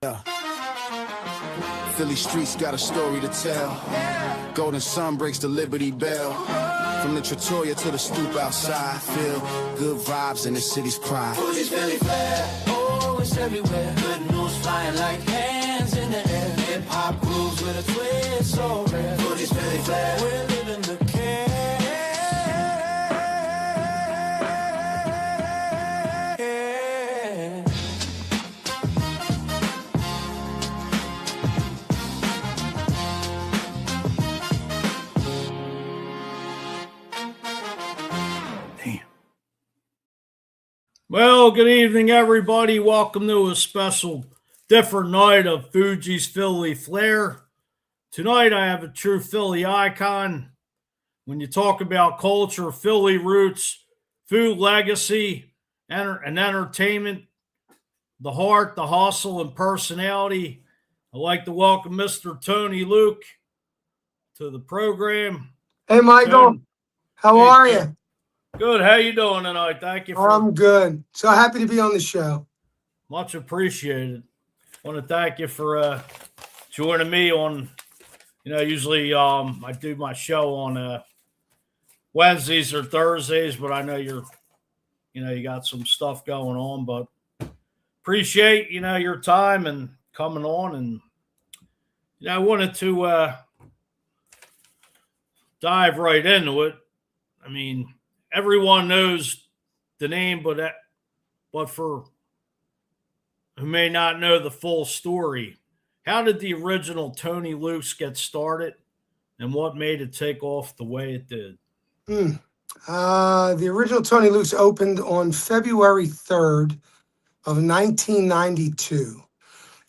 Yeah. Philly streets got a story to tell. Golden sun breaks the Liberty Bell. From the Trattoria to the stoop outside, feel good vibes in the city's pride. Fuji's Philly flair, oh, it's everywhere. Good news flying like hands in the air. Hip hop grooves with a twist, so rare. Fuji's Philly flair, we're living the care. Well, good evening, everybody. Welcome to a special, different night of Fuji's Philly Flair. Tonight, I have a true Philly icon. When you talk about culture, Philly roots, food legacy, and entertainment, the heart, the hustle, and personality, I'd like to welcome Mr. Tony Luke to the program. Hey, Michael. Tony, how are you? Good. How you doing tonight? Thank you. I'm good. So happy to be on the show. Much appreciated. I want to thank you for joining me on, usually I do my show on Wednesdays or Thursdays, but I know you got some stuff going on, but appreciate, your time and coming on. And, I wanted to dive right into it. I mean, everyone knows the name, but for who may not know the full story, how did the original Tony Luke's get started, and what made it take off the way it did? The original Tony Luke's opened on February 3rd of 1992.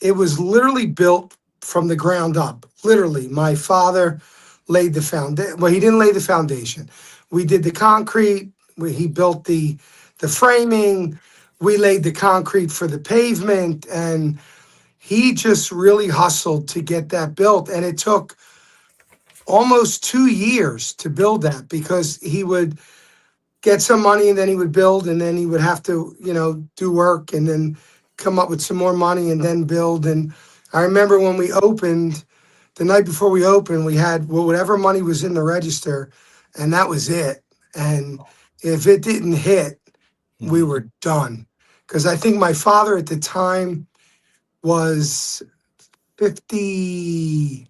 It was literally built from the ground up. Literally, my father laid the foundation. Well, he didn't lay the foundation. We did the concrete. He built the framing. We laid the concrete for the pavement, and he just really hustled to get that built. And it took almost 2 years to build that, because he would get some money and then he would build, and then he would have to, do work and then come up with some more money and then build. And I remember when we opened, the night before we opened, we had whatever money was in the register, and that was it. And if it didn't hit, we were done. Because I think my father at the time was 53,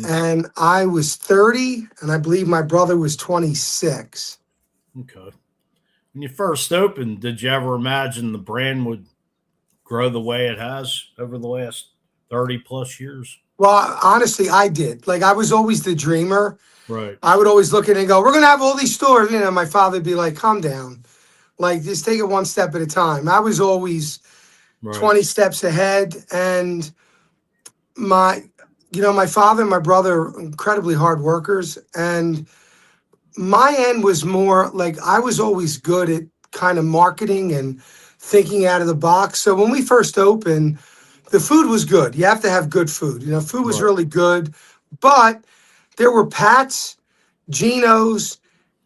and I was 30, and I believe my brother was 26. Okay. When you first opened, did you ever imagine the brand would grow the way it has over the last 30 plus years? Well, honestly, I did. Like, I was always the dreamer. Right. I would always look at it and go, we're going to have all these stores. My father would be like, calm down. Like, just take it one step at a time. I was always 20 steps ahead. And my father and my brother are incredibly hard workers. And my end was more like, I was always good at kind of marketing and thinking out of the box. So when we first opened, the food was good. You have to have good food. Food was really good. But there were Pat's, Geno's,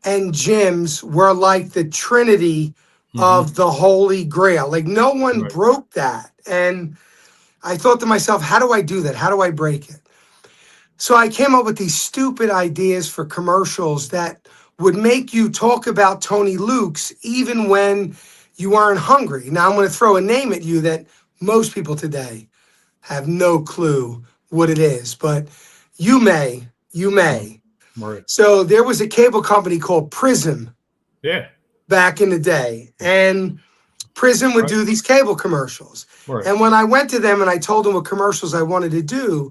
and Jim's were like the trinity of the Holy Grail. Like, no one broke that. And I thought to myself, how do I do that? How do I break it? So I came up with these stupid ideas for commercials that would make you talk about Tony Luke's even when you aren't hungry. Now I'm going to throw a name at you that most people today have no clue what it is, but you may. Right. So there was a cable company called Prism. Yeah. Back in the day, and Prism would do these cable commercials. Right. And when I went to them and I told them what commercials I wanted to do,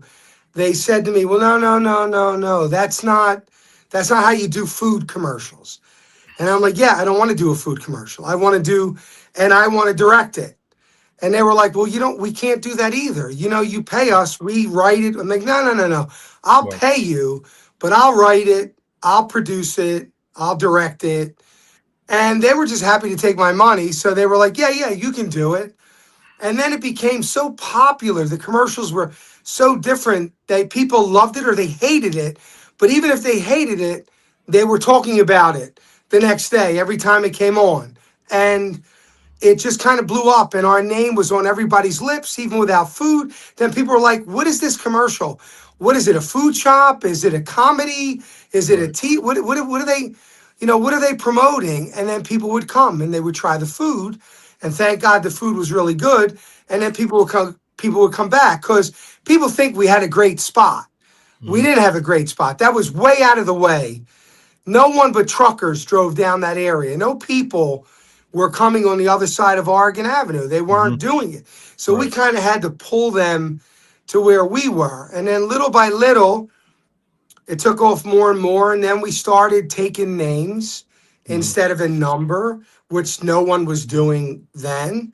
they said to me, well, no. That's not how you do food commercials. And I'm like, yeah, I don't want to do a food commercial. I want to direct it. And they were like, well, we can't do that either. You pay us, we write it. I'm like, no. I'll pay you, but I'll write it, I'll produce it, I'll direct it. And they were just happy to take my money. So they were like, yeah, you can do it. And then it became so popular. The commercials were so different that people loved it or they hated it. But even if they hated it, they were talking about it the next day, every time it came on. And it just kind of blew up, and our name was on everybody's lips, even without food. Then people were like, what is this commercial? What is it, a food shop? Is it a comedy? Is it a tea? What are they, what are they promoting? And then people would come and they would try the food. And thank God the food was really good. And then people would come back because people think we had a great spot. We didn't have a great spot. That was way out of the way. No one but truckers drove down that area. No people were coming on the other side of Oregon Avenue. They weren't doing it. So we kind of had to pull them to where we were. And then little by little, it took off more and more. And then we started taking names instead of a number, which no one was doing then.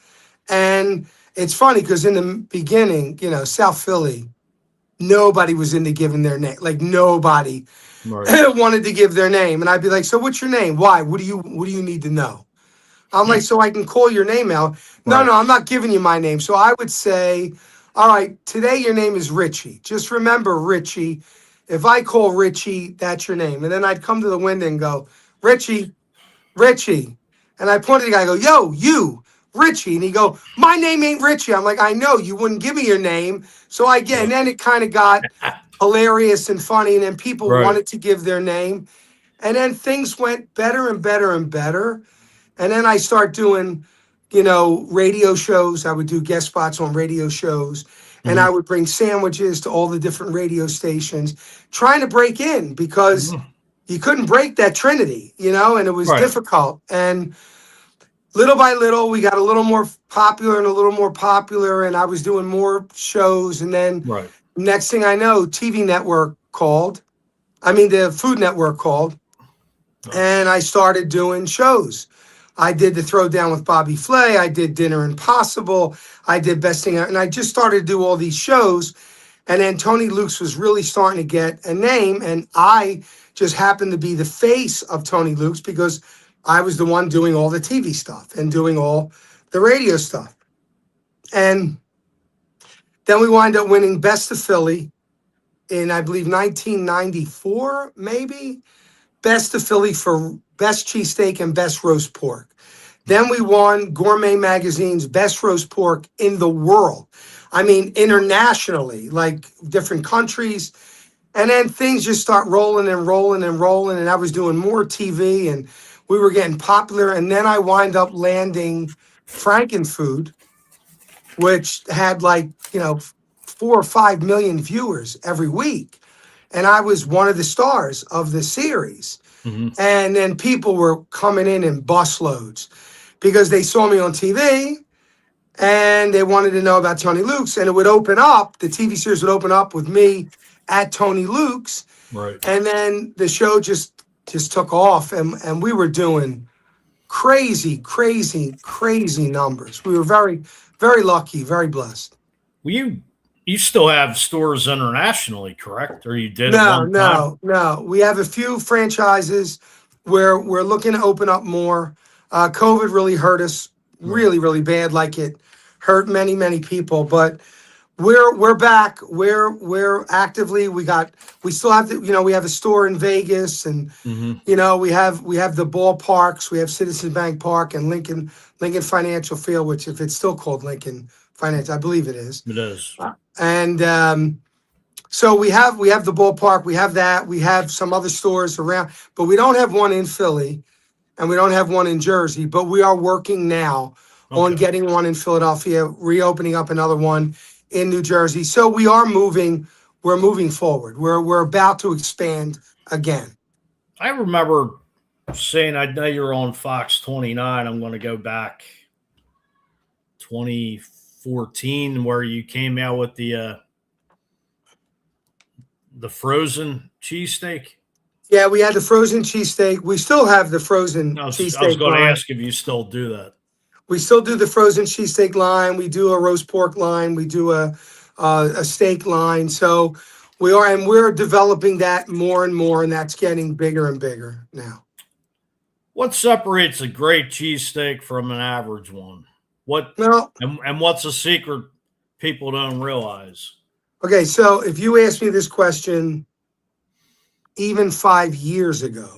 And it's funny because in the beginning, South Philly, nobody was into giving their name. Like nobody wanted to give their name. And I'd be like, so what's your name? Why? What do you need to know? I'm like, so I can call your name out. No, I'm not giving you my name. So I would say, all right, today your name is Richie. Just remember, Richie, if I call Richie, that's your name. And then I'd come to the window and go, Richie. And I pointed at the guy, I go, yo, you, Richie. And he go, my name ain't Richie. I'm like, I know, you wouldn't give me your name. So and then it kind of got hilarious and funny. And then people wanted to give their name. And then things went better and better and better. And then I start doing, radio shows. I would do guest spots on radio shows. And I would bring sandwiches to all the different radio stations, trying to break in because you couldn't break that Trinity, and it was difficult. And little by little, we got a little more popular and a little more popular. And I was doing more shows. And then next thing I know, TV network called. The Food Network called. And I started doing shows. I did the Throwdown with Bobby Flay. I did Dinner Impossible. I did Best Thing. And I just started to do all these shows. And then Tony Luke's was really starting to get a name. And I just happened to be the face of Tony Luke's because I was the one doing all the TV stuff and doing all the radio stuff. And then we wind up winning Best of Philly in, I believe, 1994, maybe. Best of Philly for best cheesesteak and best roast pork. Then we won Gourmet Magazine's best roast pork in the world. Internationally, like different countries. And then things just start rolling and rolling and rolling. And I was doing more TV and we were getting popular. And then I wind up landing Frankenfood, which had 4 or 5 million viewers every week. And I was one of the stars of the series. And then people were coming in busloads because they saw me on TV and they wanted to know about Tony Luke's. And it would open up, the TV series would open up with me at Tony Luke's. And then the show just took off and we were doing crazy numbers. We were very, very lucky, very blessed. You still have stores internationally, correct? Or you did? No. We have a few franchises where we're looking to open up more. COVID really hurt us really, really bad. Like it hurt many, many people. But we're back. We're actively. We still have we have a store in Vegas, and we have the ballparks. We have Citizen Bank Park and Lincoln Financial Field, which if it's still called Lincoln Finance, I believe it is. It is. And so we have the ballpark. We have that. We have some other stores around, but we don't have one in Philly, and we don't have one in Jersey. But we are working now on getting one in Philadelphia, reopening up another one in New Jersey. So we are moving. We're moving forward. We're about to expand again. I remember saying, I know you're on Fox 29. I'm going to go back 2014, where you came out with the frozen cheesesteak. Yeah, we had the frozen cheesesteak. We still have the frozen cheesesteak. I was going to ask if you still do that. We still do the frozen cheesesteak line. We do a roast pork line. We do a steak line. So we're developing that more and more, and that's getting bigger and bigger now. What separates a great cheesesteak from an average one? And what's a secret people don't realize? Okay, so if you asked me this question even 5 years ago,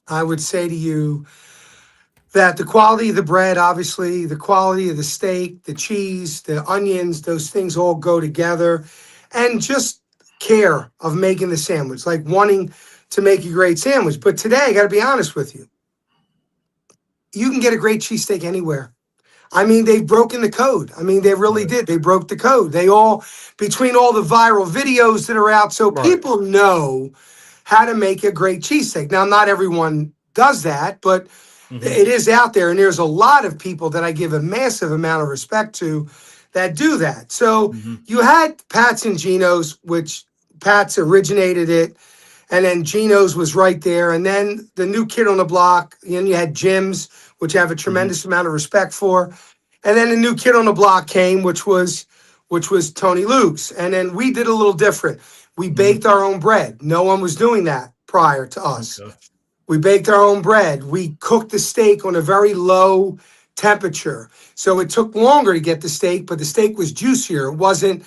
I would say to you that the quality of the bread, obviously, the quality of the steak, the cheese, the onions, those things all go together. And just care of making the sandwich, like wanting to make a great sandwich. But today, I got to be honest with you, you can get a great cheesesteak anywhere. I mean, they've broken the code. I mean, they really Right. did. They broke the code. They all, between all the viral videos that are out, so Right. people know how to make a great cheesesteak. Now, not everyone does that, but it is out there. And there's a lot of people that I give a massive amount of respect to that do that. So you had Pat's and Gino's, which Pat's originated it. And then Gino's was right there. And then the new kid on the block, and you had Jim's, which I have a tremendous amount of respect for. And then the new kid on the block came, which was Tony Luke's. And then we did a little different. We baked our own bread. No one was doing that prior to us. Okay. We baked our own bread. We cooked the steak on a very low temperature. So it took longer to get the steak, but the steak was juicier. It wasn't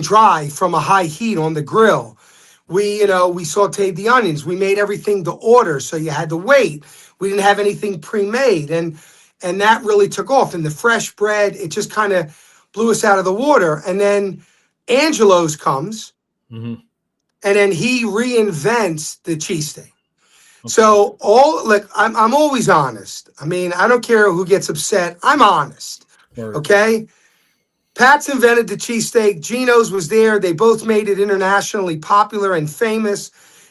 dry from a high heat on the grill. We sauteed the onions. We made everything to order, so you had to wait. We didn't have anything pre-made, and that really took off. And the fresh bread, it just kind of blew us out of the water. And then Angelo's comes, and then he reinvents the cheesesteak. So I'm always honest. I mean, I don't care who gets upset. I'm honest. Right. Okay. Pat's invented the cheesesteak. Gino's was there. They both made it internationally popular and famous.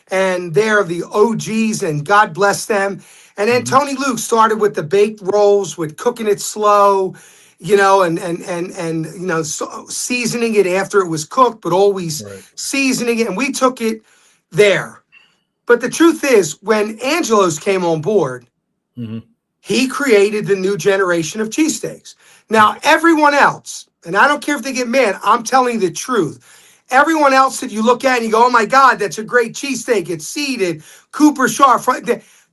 And they're the OGs, and God bless them. And then Tony Luke started with the baked rolls, with cooking it slow, and seasoning it after it was cooked, but always seasoning it. And we took it there. But the truth is, when Angelo's came on board, he created the new generation of cheesesteaks. Now, everyone else, and I don't care if they get mad, I'm telling you the truth. Everyone else that you look at and you go, oh my God, that's a great cheesesteak. It's seeded, Cooper Sharp.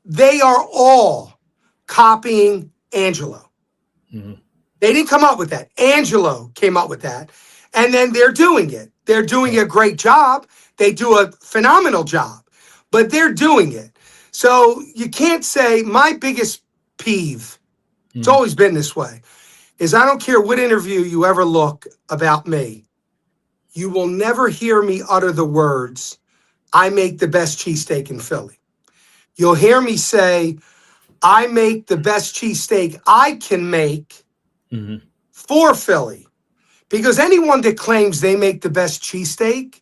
They are all copying Angelo. They didn't come up with that. Angelo came up with that. And then they're doing it. They're doing a great job. They do a phenomenal job. But they're doing it. So you can't say, my biggest peeve, it's always been this way, is I don't care what interview you ever look about me, you will never hear me utter the words, I make the best cheesesteak in Philly. You'll hear me say, I make the best cheesesteak I can make for Philly. Because anyone that claims they make the best cheesesteak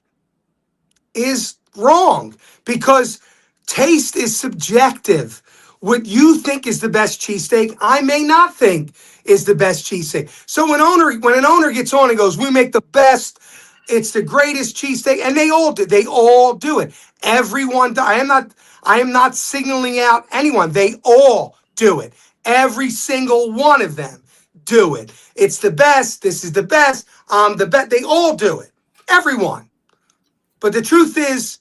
is wrong, because taste is subjective. What you think is the best cheesesteak, I may not think is the best cheesesteak. So when an owner gets on and goes, we make the best, it's the greatest cheesesteak, and they all do it. Everyone, I am not signaling out anyone. They all do it. Every single one of them do it. It's the best. This is the best. The best. They all do it. Everyone. But the truth is,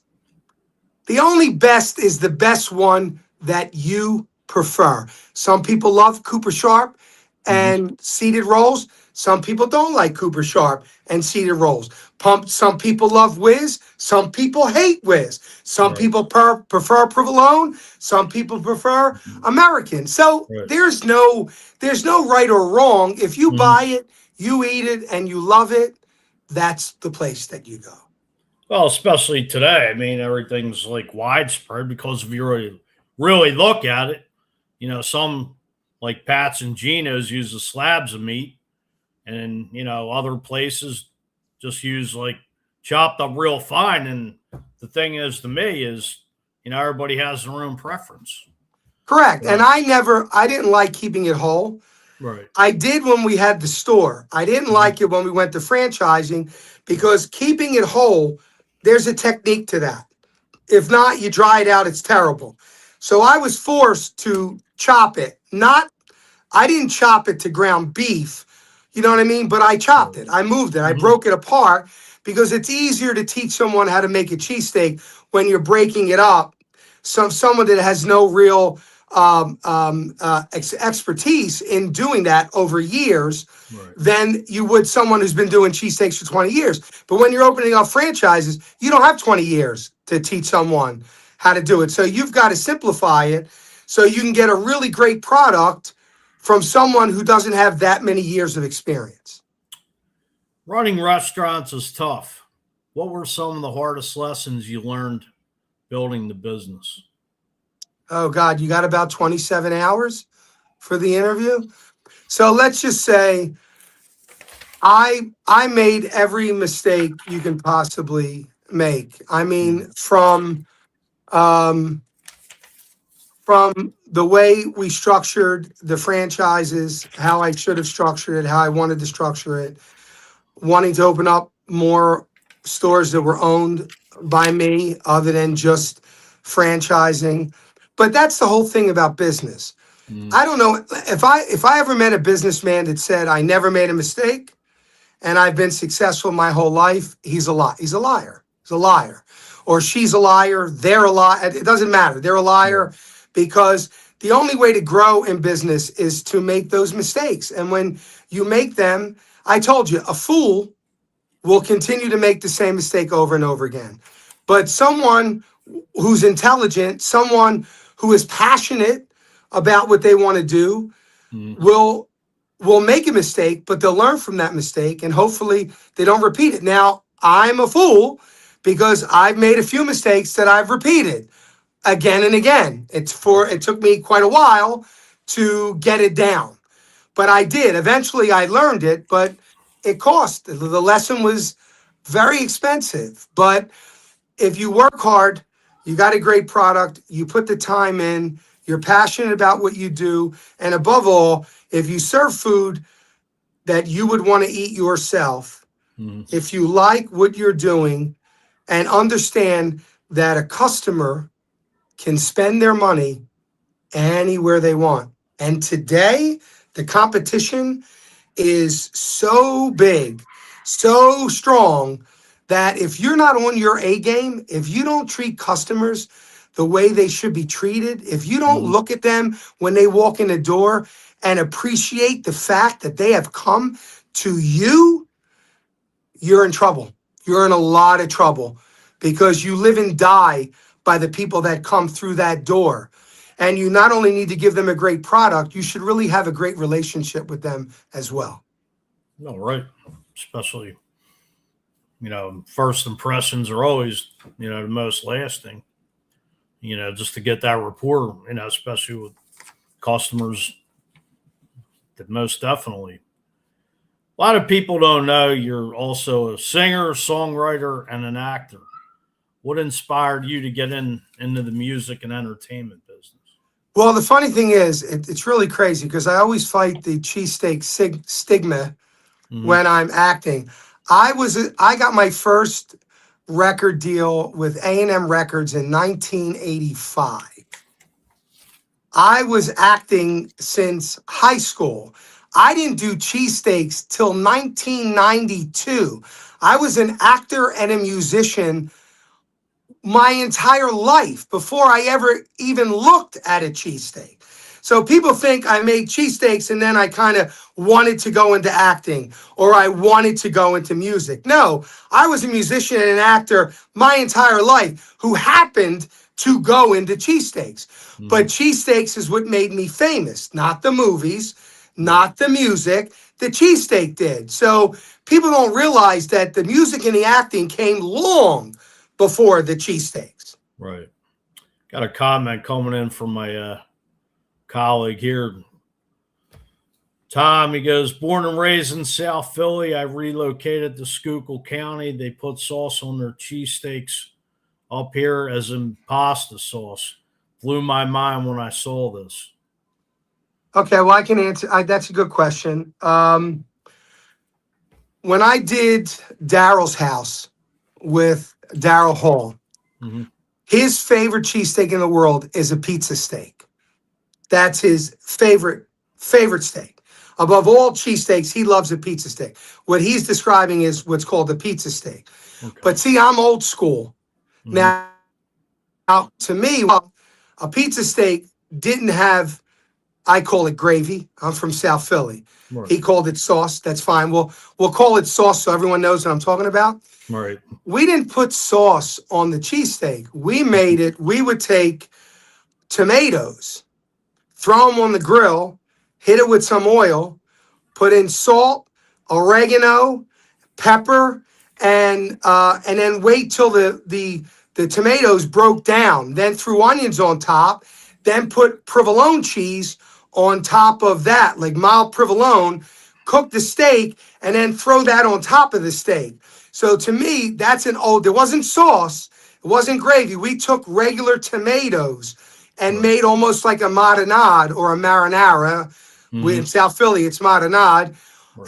the only best is the best one that you prefer. Some people love Cooper Sharp and seeded rolls. Some people don't like Cooper Sharp and seeded rolls. Some people love Whiz. Some people hate Whiz. Some people prefer provolone. Some people prefer American. So there's no right or wrong. If you buy it, you eat it, and you love it, that's the place that you go. Well, especially today. I mean, everything's like widespread, because if you really look at it, some like Pat's and Gino's use the slabs of meat, and other places just use like chopped up real fine. And the thing is, to me, is everybody has their own preference. Correct. Right. And I didn't like keeping it whole. Right. I did when we had the store. I didn't like it when we went to franchising, because keeping it whole, there's a technique to that. If not, you dry it out, it's terrible. So I was forced to chop it. I didn't chop it to ground beef, you know what I mean? But I chopped it. I moved it. I broke it apart, because it's easier to teach someone how to make a cheesesteak when you're breaking it up. Someone that has no real expertise in doing that over years, than you would someone who's been doing cheesesteaks for 20 years. But when you're opening up franchises, you don't have 20 years to teach someone how to do it. So you've got to simplify it So you can get a really great product from someone who doesn't have that many years of experience. Running restaurants is tough. What were some of the hardest lessons you learned building the business? Oh God, you got about 27 hours for the interview. So let's just say I made every mistake you can possibly make. I mean, from the way we structured the franchises, how I should have structured it, how I wanted to structure it, wanting to open up more stores that were owned by me other than just franchising. But that's the whole thing about business. I don't know if I ever met a businessman that said I never made a mistake and I've been successful my whole life, he's a liar. He's a liar. He's a liar. Or she's a liar, they're a liar. It doesn't matter. They're a liar because the only way to grow in business is to make those mistakes. And when you make them, I told you, a fool will continue to make the same mistake over and over again. But someone who's intelligent, someone who is passionate about what they want to do will make a mistake, but they'll learn from that mistake and hopefully they don't repeat it. Now, I'm a fool because I've made a few mistakes that I've repeated again and again. It took me quite a while to get it down, but I did. Eventually I learned it, but it cost. The lesson was very expensive, but if you work hard, you got a great product, you put the time in, you're passionate about what you do, and above all, if you serve food that you would want to eat yourself, if you like what you're doing and understand that a customer can spend their money anywhere they want. And today, the competition is so big, so strong, that if you're not on your A game, if you don't treat customers the way they should be treated, if you don't look at them when they walk in the door and appreciate the fact that they have come to you, you're in trouble. You're in a lot of trouble because you live and die by the people that come through that door. And you not only need to give them a great product, you should really have a great relationship with them as well. No, right. Especially, first impressions are always, the most lasting, just to get that rapport, especially with customers, that most definitely. A lot of people don't know you're also a singer, songwriter, and an actor. What inspired you to get into the music and entertainment business? Well, the funny thing is, it's really crazy because I always fight the cheesesteak stigma when I'm acting. I got my first record deal with A&M Records in 1985. I was acting since high school. I didn't do cheesesteaks till 1992. I was an actor and a musician my entire life before I ever even looked at a cheesesteak. So people think I made cheesesteaks and then I kind of wanted to go into acting or I wanted to go into music. No, I was a musician and an actor my entire life who happened to go into cheesesteaks. But cheesesteaks is what made me famous, not the movies, not the music. The cheesesteak did. So people don't realize that the music and the acting came long before the cheesesteaks. Right. Got a comment coming in from my colleague here. Tom, he goes, born and raised in South Philly. I relocated to Schuylkill County. They put sauce on their cheesesteaks up here as in pasta sauce. Blew my mind when I saw this. Okay, well, I can answer. That's a good question. When I did Daryl's house with Daryl Hall, his favorite cheesesteak in the world is a pizza steak. That's his favorite steak. Above all cheesesteaks, he loves a pizza steak. What he's describing is what's called a pizza steak. Okay. But see, I'm old school. Now, to me, a pizza steak didn't have, I call it gravy. I'm from South Philly. Right. He called it sauce. That's fine. We'll call it sauce so everyone knows what I'm talking about. Right. We didn't put sauce on the cheesesteak. We made it. We would take tomatoes throw them on the grill, hit it with some oil, put in salt, oregano, pepper, and then wait till the tomatoes broke down. Then threw onions on top. Then put provolone cheese on top of that, like mild provolone. Cook the steak and then throw that on top of the steak. So to me, that's an old. There wasn't sauce. It wasn't gravy. We took regular tomatoes and made almost like a marinade or a marinara. In South Philly, it's marinade.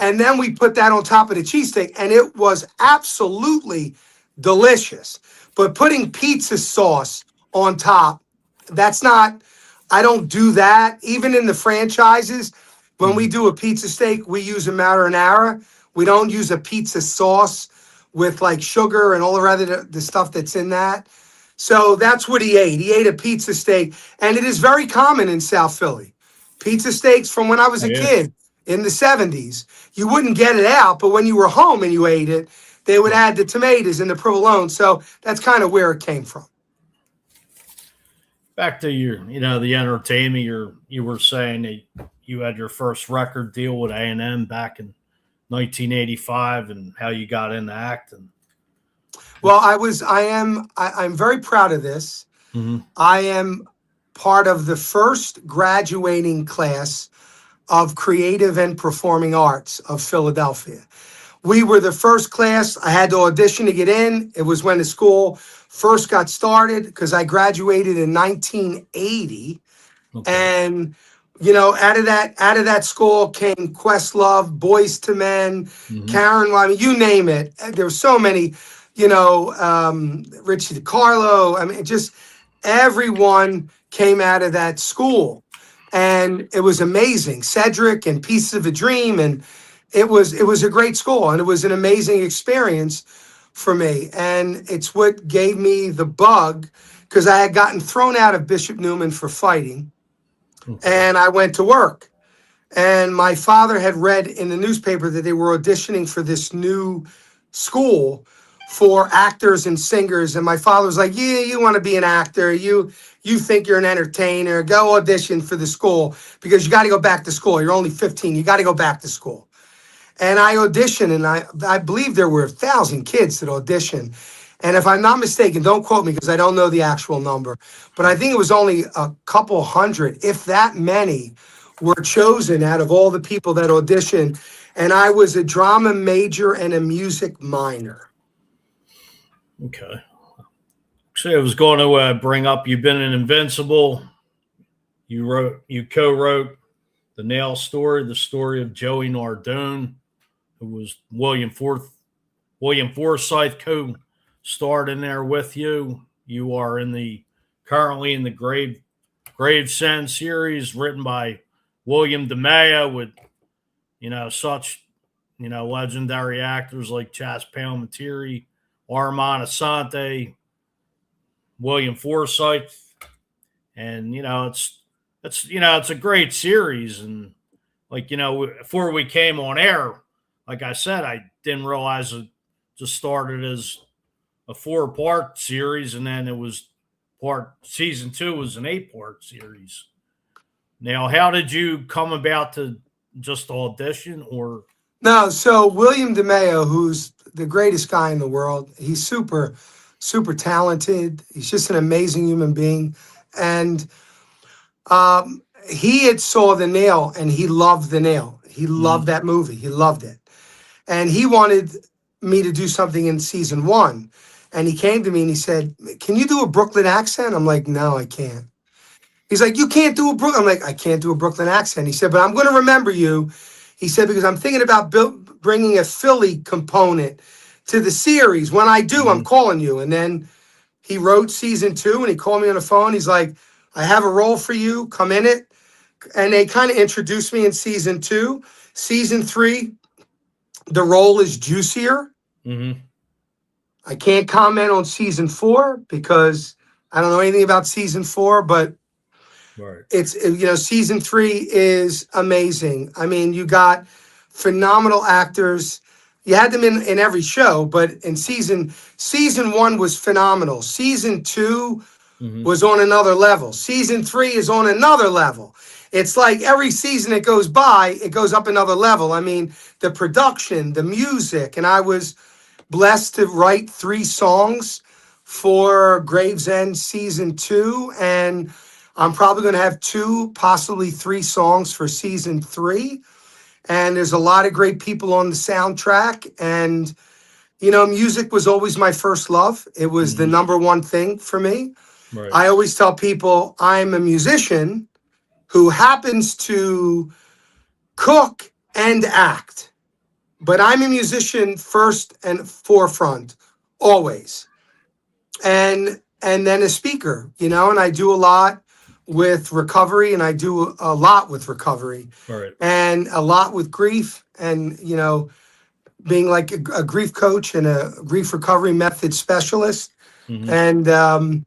And then we put that on top of the cheesesteak, and it was absolutely delicious. But putting pizza sauce on top, that's not, I don't do that. Even in the franchises, when we do a pizza steak, we use a marinara. We don't use a pizza sauce with like sugar and all the stuff that's in that. So that's what he ate. He ate a pizza steak, and it is very common in South Philly. Pizza steaks from when I was a kid in the 70s. You wouldn't get it out, but when you were home and you ate it, they would add the tomatoes and the provolone. So that's kind of where it came from. Back to your, the entertainment. You were saying that you had your first record deal with A&M back in 1985, and how you got into acting. Well, I'm very proud of this. I am part of the first graduating class of creative and performing arts of Philadelphia. We were the first class. I had to audition to get in. It was when the school first got started, because I graduated in 1980. Okay. And out of that school came Questlove, Boys to Men, Karen, I mean, you name it. There were so many, Richie DiCarlo. I mean, just everyone came out of that school, and it was amazing. Cedric and Pieces of a Dream, and it was a great school, and it was an amazing experience for me. And it's what gave me the bug, because I had gotten thrown out of Bishop Newman for fighting. And I went to work, and my father had read in the newspaper that they were auditioning for this new school for actors and singers. And my father was like, yeah, you want to be an actor. You think you're an entertainer. Go audition for the school, because you got to go back to school. You're only 15. You got to go back to school. And I auditioned, and I believe there were 1,000 kids that auditioned. And if I'm not mistaken, don't quote me because I don't know the actual number, but I think it was only a couple hundred, if that many, were chosen out of all the people that auditioned. And I was a drama major and a music minor. Okay. So I was going to bring up, you've been in Invincible. You co-wrote The Nail Story, the story of Joey Nardone, who was William Forsythe co-starred in there with you. You are currently in the Gravesend series, written by William DeMeo, with such legendary actors like Chas Palminteri, Armand Assante, William Forsythe, and it's a great series. And before we came on air, like I said, I didn't realize it just started as a 4-part series, and then it was season 2 was an 8-part series. Now, how did you come about to just audition, or? No, so William DeMeo, who's the greatest guy in the world, he's super, super talented. He's just an amazing human being. And he had saw The Nail, and he loved The Nail. He loved that movie. He loved it. And he wanted me to do something in season 1. And he came to me and he said, can you do a Brooklyn accent? I'm like, no, I can't. He's like, you can't do a Brooklyn. I'm like, I can't do a Brooklyn accent. He said, but I'm going to remember you. He said, because I'm thinking about bringing a Philly component to the series. When I do, I'm calling you. And then he wrote season 2, and he called me on the phone. He's like, I have a role for you. Come in it. And they kind of introduced me in season 2. Season 3, the role is juicier. I can't comment on season 4 because I don't know anything about season 4, but it's, season 3 is amazing. I mean, you got phenomenal actors. You had them in every show, but in season 1 was phenomenal. Season 2 was on another level. Season 3 is on another level. It's like every season that goes by, it goes up another level. I mean, the production, the music, and I was blessed to write 3 songs for Gravesend season 2, and I'm probably going to have 2, possibly 3 songs for season 3. And there's a lot of great people on the soundtrack. And, you know, music was always my first love. It was the number one thing for me. Right. I always tell people I'm a musician who happens to cook and act, but I'm a musician first and forefront, always. And then a speaker, you know, and I do a lot with recovery, and I do a lot with recovery, Right. and a lot with grief, and, you know, being like a grief coach and a grief recovery method specialist. And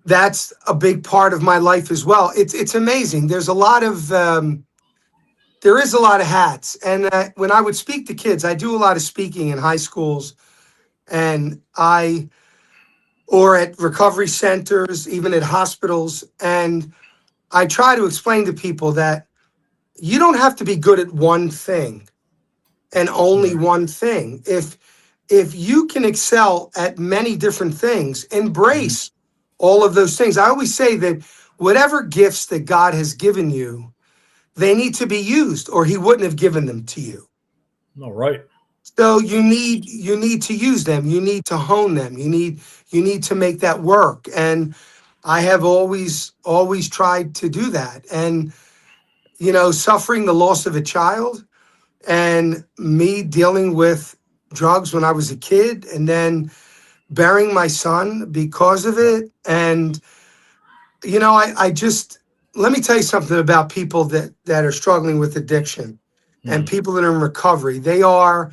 that's a big part of my life as well. It's amazing. There's a lot of there is a lot of hats. And when I would speak to kids, I do a lot of speaking in high schools, and or at recovery centers, even at hospitals. And I try to explain to people that you don't have to be good at one thing and only one thing. If you can excel at many different things, embrace all of those things. I always say that whatever gifts that God has given you, they need to be used, or he wouldn't have given them to you. All right. So you need to use them. You need to hone them. You need to make that work. And I have always tried to do that. And, you know, suffering the loss of a child, and me dealing with drugs when I was a kid, and then burying my son because of it. And, you know, I just, let me tell you something about people that are struggling with addiction and people that are in recovery. They are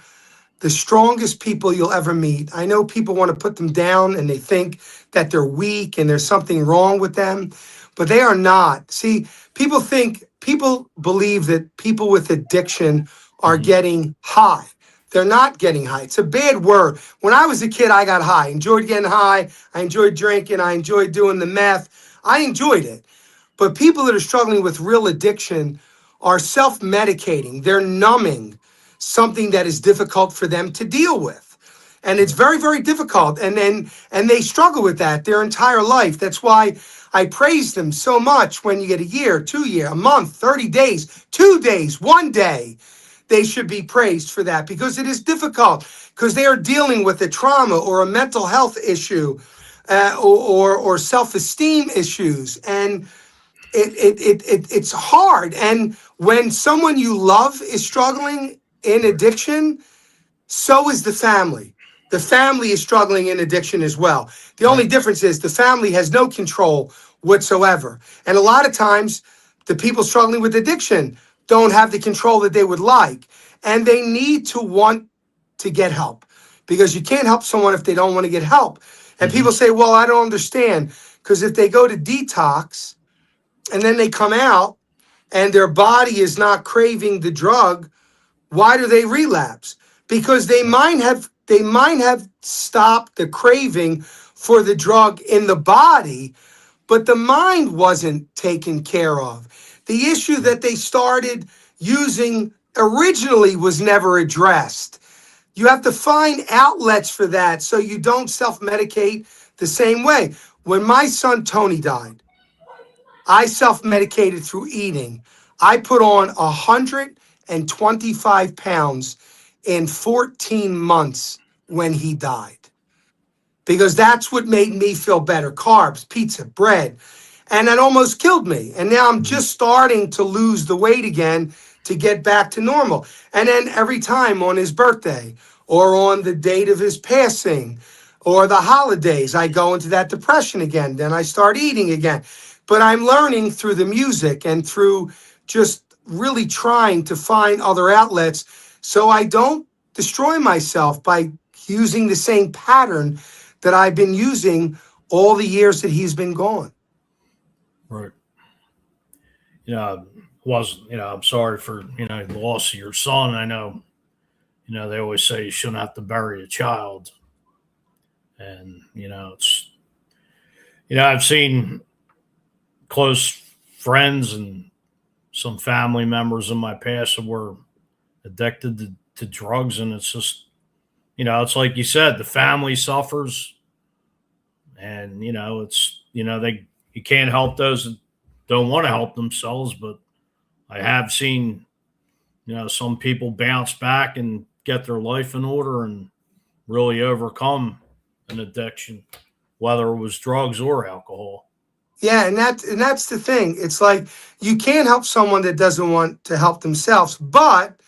the strongest people you'll ever meet. I know people want to put them down, and they think that they're weak and there's something wrong with them, but they are not. See, people believe that people with addiction are getting high. They're not getting high. It's a bad word. When I was a kid, I got high. Enjoyed getting high. I enjoyed drinking. I enjoyed doing the meth. I enjoyed it. But people that are struggling with real addiction are self-medicating. They're numbing something that is difficult for them to deal with. And it's very, very difficult. And they struggle with that their entire life. That's why I praise them so much when you get a year, 2 year, a month, 30 days, 2 days, 1 day. They should be praised for that, because it is difficult, because they are dealing with a trauma or a mental health issue, or self-esteem issues. And it's hard. And when someone you love is struggling in addiction, so is the family. The family is struggling in addiction as well. The only difference is the family has no control whatsoever. And a lot of times, the people struggling with addiction don't have the control that they would like. And they need to want to get help, because you can't help someone if they don't want to get help. And people say, well, I don't understand, because if they go to detox and then they come out and their body is not craving the drug, why do they relapse? Because they might have stopped the craving for the drug in the body, but the mind wasn't taken care of. The issue that they started using originally was never addressed. You have to find outlets for that so you don't self-medicate the same way. When my son Tony died, I self-medicated through eating. I put on 125 pounds in 14 months when he died, because that's what made me feel better. Carbs, pizza, bread. And that almost killed me. And now I'm just starting to lose the weight again to get back to normal. And then every time on his birthday, or on the date of his passing, or the holidays, I go into that depression again. Then I start eating again. But I'm learning through the music and through just really trying to find other outlets, so I don't destroy myself by using the same pattern that I've been using all the years that he's been gone. Right. I'm sorry for, the loss of your son. I know, they always say you shouldn't have to bury a child. And, I've seen close friends and some family members in my past that were addicted to drugs, and it's just, it's like you said, the family suffers, and it's they you can't help those that don't want to help themselves, but I have seen some people bounce back and get their life in order and really overcome an addiction, whether it was drugs or alcohol. Yeah, and that's the thing. It's like you can't help someone that doesn't want to help themselves, but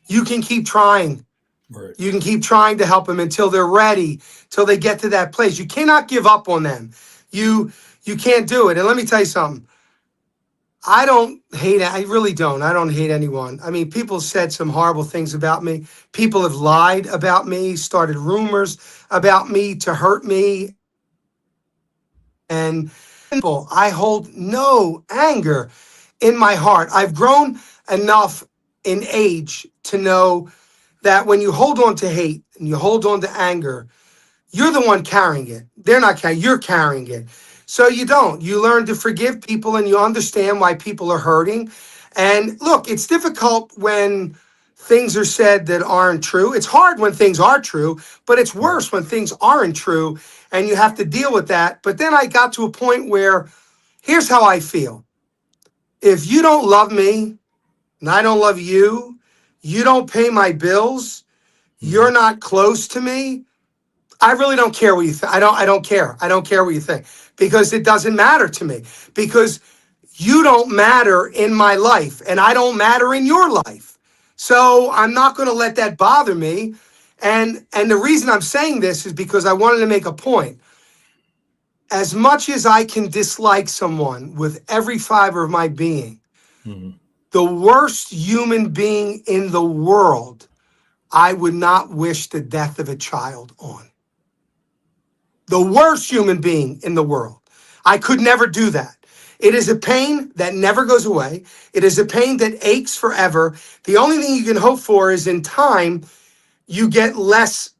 you can keep trying. Right. You can keep trying to help them until they're ready, till they get to that place. You cannot give up on them. You can't do it. And let me tell you something. I really don't. I don't hate anyone. I mean, people said some horrible things about me. People have lied about me, started rumors about me to hurt me. And I hold no anger in my heart. I've grown enough in age to know that when you hold on to hate and you hold on to anger, you're the one carrying it. They're not carrying, you're carrying it. So you learn to forgive people and you understand why people are hurting. And look, it's difficult when things are said that aren't true. It's hard when things are true, but it's worse when things aren't true and you have to deal with that. But then I got to a point where here's how I feel. If you don't love me and I don't love you, you don't pay my bills, you're not close to me, I really don't care what you think. I don't care. I don't care what you think because it doesn't matter to me because you don't matter in my life and I don't matter in your life. So I'm not going to let that bother me. And the reason I'm saying this is because I wanted to make a point. As much as I can dislike someone with every fiber of my being, the worst human being in the world, I would not wish the death of a child on. The worst human being in the world. I could never do that. It is a pain that never goes away. It is a pain that aches forever. The only thing you can hope for is in time, you get less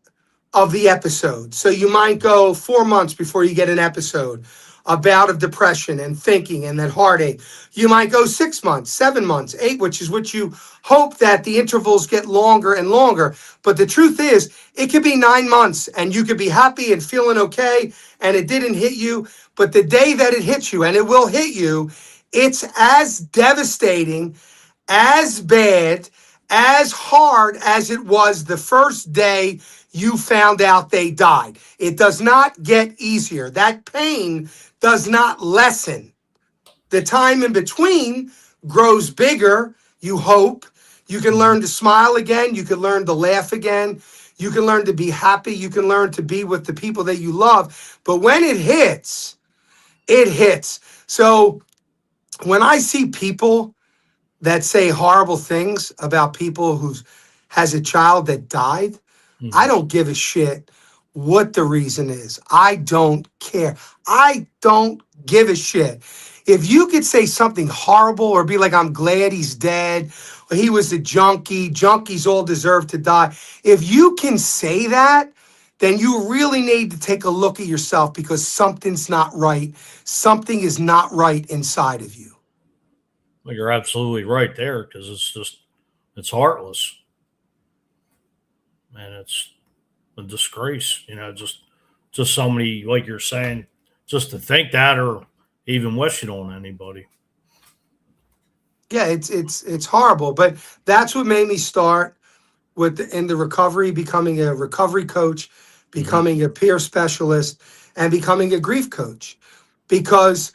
of the episode. So you might go 4 months before you get an episode, a bout of depression and thinking and that heartache. You might go 6 months, 7 months, 8, which is what you hope that the intervals get longer and longer. But the truth is, it could be 9 months and you could be happy and feeling okay and it didn't hit you. But the day that it hits you, and it will hit you, it's as devastating, as bad, as hard as it was the first day you found out they died. It does not get easier. That pain does not lessen. The time in between grows bigger, you hope. You can learn to smile again. You can learn to laugh again. You can learn to be happy. You can learn to be with the people that you love. But when it hits, it hits. So when I see people that say horrible things about people who has a child that died, I don't give a shit what the reason is. I don't care. I don't give a shit. If you could say something horrible or be like, I'm glad he's dead, or he was a junkie, junkies all deserve to die. If you can say that, then you really need to take a look at yourself because something's not right. Something is not right inside of you. Well, you're absolutely right there because it's heartless. And it's a disgrace, just so many, like you're saying, just to think that or even wish it on anybody. Yeah, it's horrible, but that's what made me start in the recovery, becoming a recovery coach, becoming a peer specialist, and becoming a grief coach. Because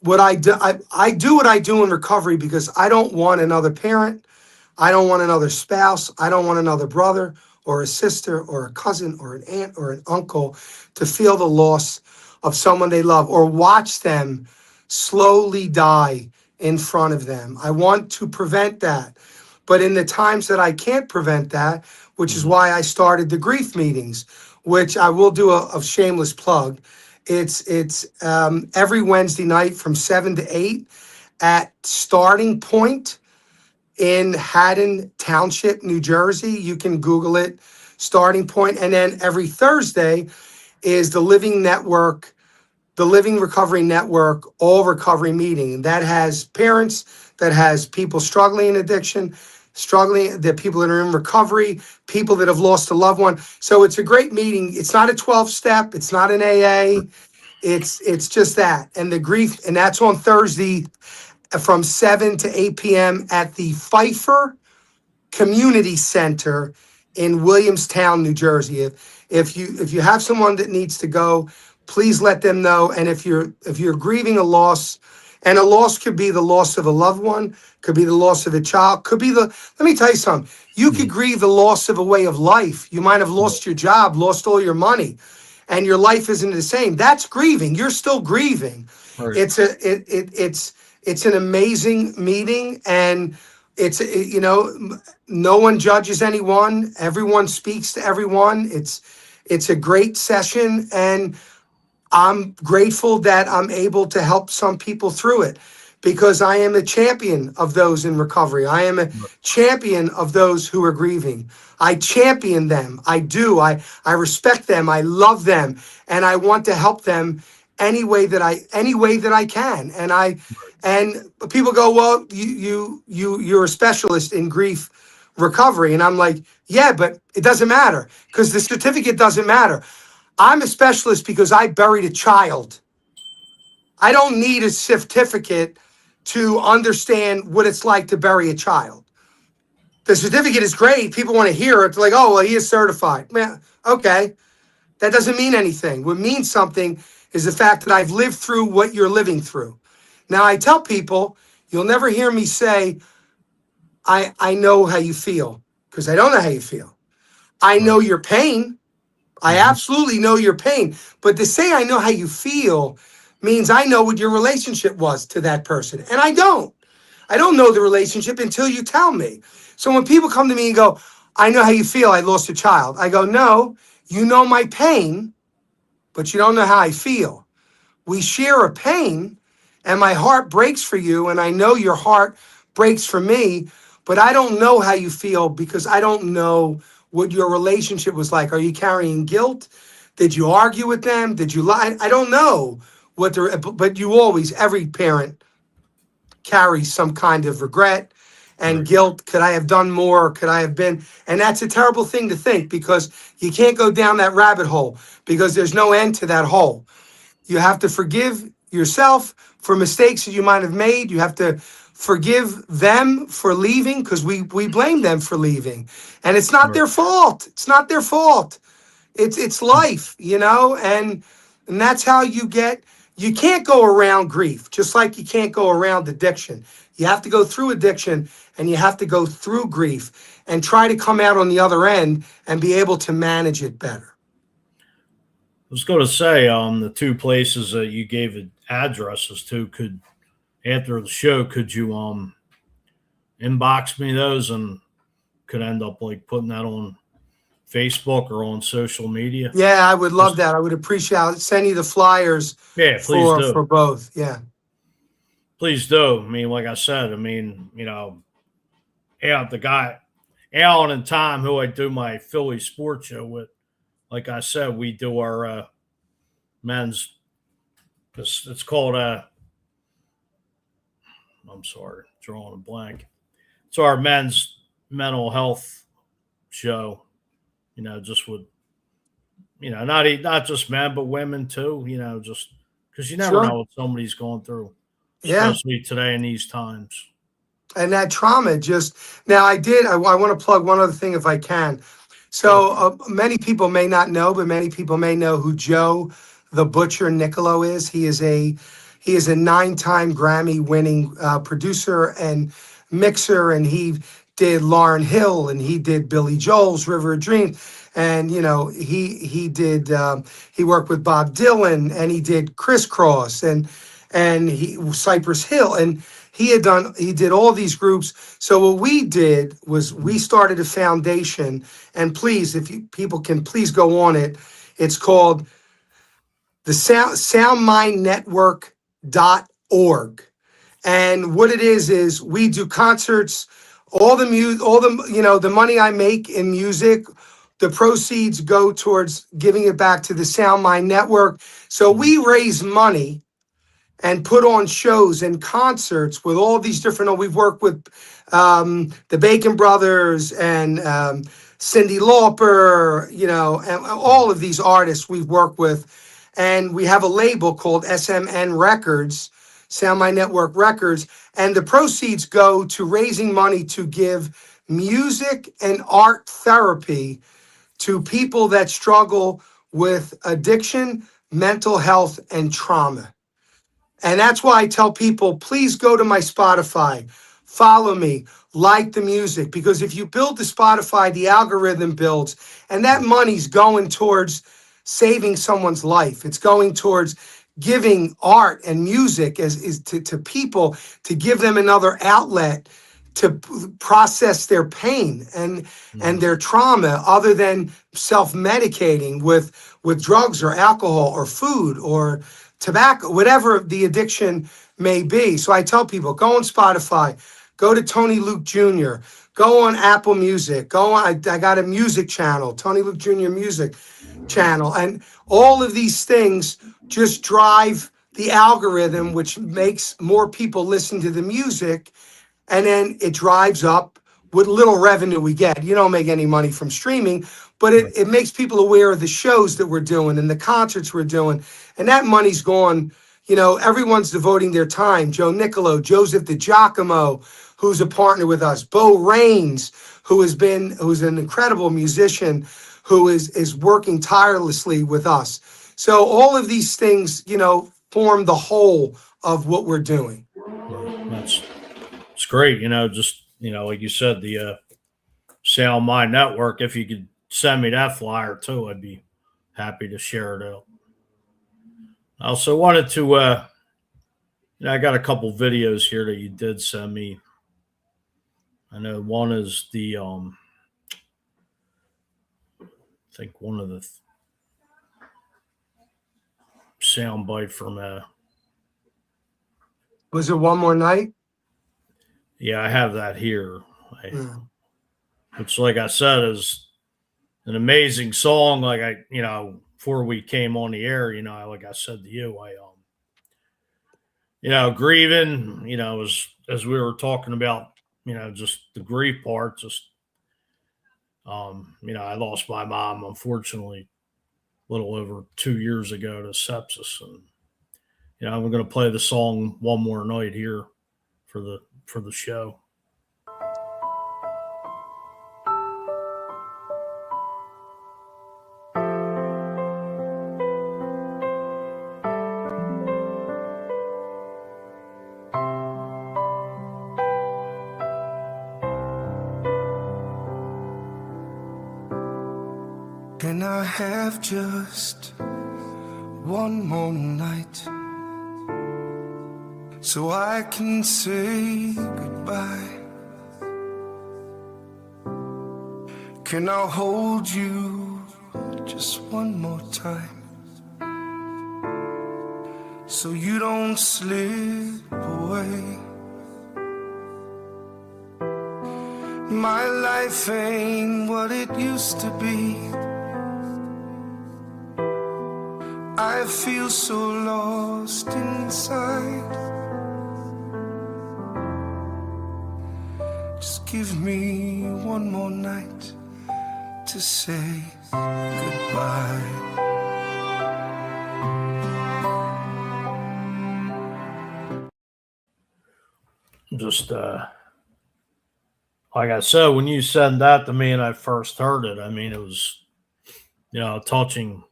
what I do, I do what I do in recovery because I don't want another parent, I don't want another spouse, I don't want another brother or a sister or a cousin or an aunt or an uncle to feel the loss of someone they love or watch them slowly die in front of them. I want to prevent that. But in the times that I can't prevent that, which is why I started the grief meetings, which I will do a shameless plug. It's every Wednesday night from 7 to 8 at Starting Point in Haddon Township, New Jersey. You can Google it, Starting Point. And then every Thursday is the Living Network the Living Recovery Network All Recovery Meeting. That has parents, that has people struggling in addiction, the people that are in recovery, people that have lost a loved one. So it's a great meeting. It's not a 12-step. It's not an AA. It's just that. And the grief, and that's on Thursday from 7 to 8 p.m. at the Pfeiffer Community Center in Williamstown, New Jersey. If you have someone that needs to go, please let them know. And if you're grieving a loss, and a loss could be the loss of a loved one, could be the loss of a child, could be let me tell you something. You could grieve the loss of a way of life. You might have lost your job, lost all your money, and your life isn't the same. That's grieving. You're still grieving. Right. It's an amazing meeting, and no one judges anyone. Everyone speaks to everyone. It's a great session, and I'm grateful that I'm able to help some people through it, because I am a champion of those in recovery. I am a champion of those who are grieving. I champion them. I do. I respect them. I love them, and I want to help them any way that I can. And people go, well, you're a specialist in grief recovery, and I'm like, yeah, but it doesn't matter, because the certificate doesn't matter. I'm a specialist because I buried a child. I don't need a certificate to understand what it's like to bury a child. The certificate is great. People want to hear it. They're like, oh, well, he is certified. Man, okay. That doesn't mean anything. What means something is the fact that I've lived through what you're living through. Now, I tell people, you'll never hear me say, I know how you feel, because I don't know how you feel. I know your pain. I absolutely know your pain. But to say I know how you feel means I know what your relationship was to that person. And I don't. I don't know the relationship until you tell me. So when people come to me and go, I know how you feel, I lost a child. I go, no, you know my pain, but you don't know how I feel. We share a pain, and my heart breaks for you, and I know your heart breaks for me, but I don't know how you feel, because I don't know what your relationship was like. Are you carrying guilt? Did you argue with them? Did you lie? I don't know but you always, every parent carries some kind of regret and guilt. Could I have done more? Could I have been? And that's a terrible thing to think, because you can't go down that rabbit hole, because there's no end to that hole. You have to forgive yourself for mistakes that you might have made. You have to forgive them for leaving, because we blame them for leaving, and it's not their fault. It's not their fault. It's life, and that's how you can't go around grief, just like you can't go around addiction. You have to go through addiction, and you have to go through grief and try to come out on the other end and be able to manage it better. I was going to say, the two places that you gave addresses to, after the show, could you inbox me those, and could end up like putting that on Facebook or on social media? Yeah, I would love that. I would appreciate it. Send you the flyers. Yeah, please do. For both. Yeah. Please do. I mean, like I said, the guy, Alan and Tom, who I do my Philly sports show with, like I said, we do our men's, it's called, I'm sorry, drawing a blank. It's our men's mental health show, just with, not just men, but women too, just because you never know what somebody's going through, especially today in these times. And that trauma now I want to plug one other thing if I can. So many people may not know, but many people may know who Joe the Butcher Nicolo is. He is a 9-time Grammy-winning producer and mixer, and he did Lauryn Hill, and he did Billy Joel's River of Dreams, and he did he worked with Bob Dylan, and he did Crisscross, and Cypress Hill, and he did all these groups. So what we did was we started a foundation, and please, people can please go on it. It's called the soundmindnetwork.org. And what it is we do concerts, all the money I make in music, The proceeds go towards giving it back to the Sound Mind Network. So we raise money and put on shows and concerts with all these different. We've worked with the Bacon Brothers and Cyndi Lauper, and all of these artists we've worked with. And we have a label called SMN Records, Sound Mind Network Records. And the proceeds go to raising money to give music and art therapy to people that struggle with addiction, mental health, and trauma. And that's why I tell people, please go to my Spotify, follow me, like the music, because if you build the Spotify, the algorithm builds, and that money's going towards saving someone's life. It's going towards giving art and music to people, to give them another outlet to process their pain and their trauma, other than self-medicating with drugs or alcohol or food or tobacco, whatever the addiction may be. So I tell people, go on Spotify, go to Tony Luke Jr., go on Apple Music, go on, I got a music channel, Tony Luke Jr. music channel. And all of these things just drive the algorithm, which makes more people listen to the music. And then it drives up what little revenue we get. You don't make any money from streaming, but it makes people aware of the shows that we're doing and the concerts we're doing. And that money's gone, everyone's devoting their time. Joe Nicolo, Joseph DiGiacomo, who's a partner with us, Bo Raines, who's an incredible musician, who is working tirelessly with us. So all of these things, form the whole of what we're doing. It's great, like you said, the Sound Mind Network. If you could send me that flyer too, I'd be happy to share it out. I also wanted to, I got a couple videos here that you did send me. I know one is the, I think one of the sound bite from Was it One More Night? Yeah, I have that here. Which, like I said, is an amazing song. Like before we came on the air, like I said to you, grieving, as we were talking about, just the grief part, I lost my mom, unfortunately, a little over 2 years ago to sepsis. And, I'm going to play the song One More Night here for the show. Can I have just one more night so I can say goodbye? Can I hold you just one more time so you don't slip away? My life ain't what it used to be. I feel so lost inside. Just give me one more night to say goodbye. Just like I said, when you said that to me and I first heard it, it was, a touching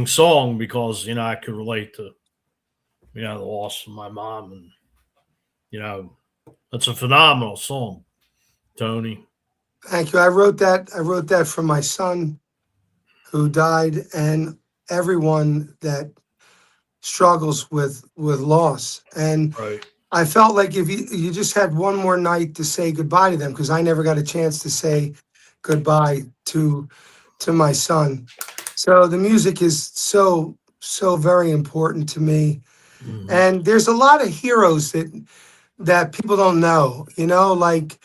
song, because I could relate to the loss of my mom, and it's a phenomenal song, Tony. Thank you. I wrote that for my son who died, and everyone that struggles with loss. And right. I felt like if you just had one more night to say goodbye to them, because I never got a chance to say goodbye to my son. So the music is so very important to me. And there's a lot of heroes that people don't know, like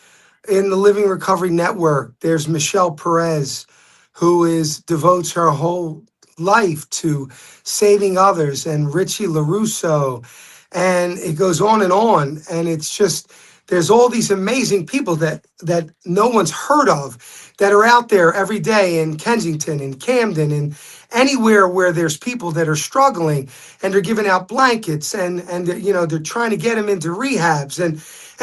in the Living Recovery Network, there's Michelle Perez, who devotes her whole life to saving others, and Richie LaRusso, and it goes on. And it's just, there's all these amazing people that no one's heard of that are out there every day in Kensington and Camden and anywhere where there's people that are struggling, and they're giving out blankets, and they're trying to get them into rehabs, and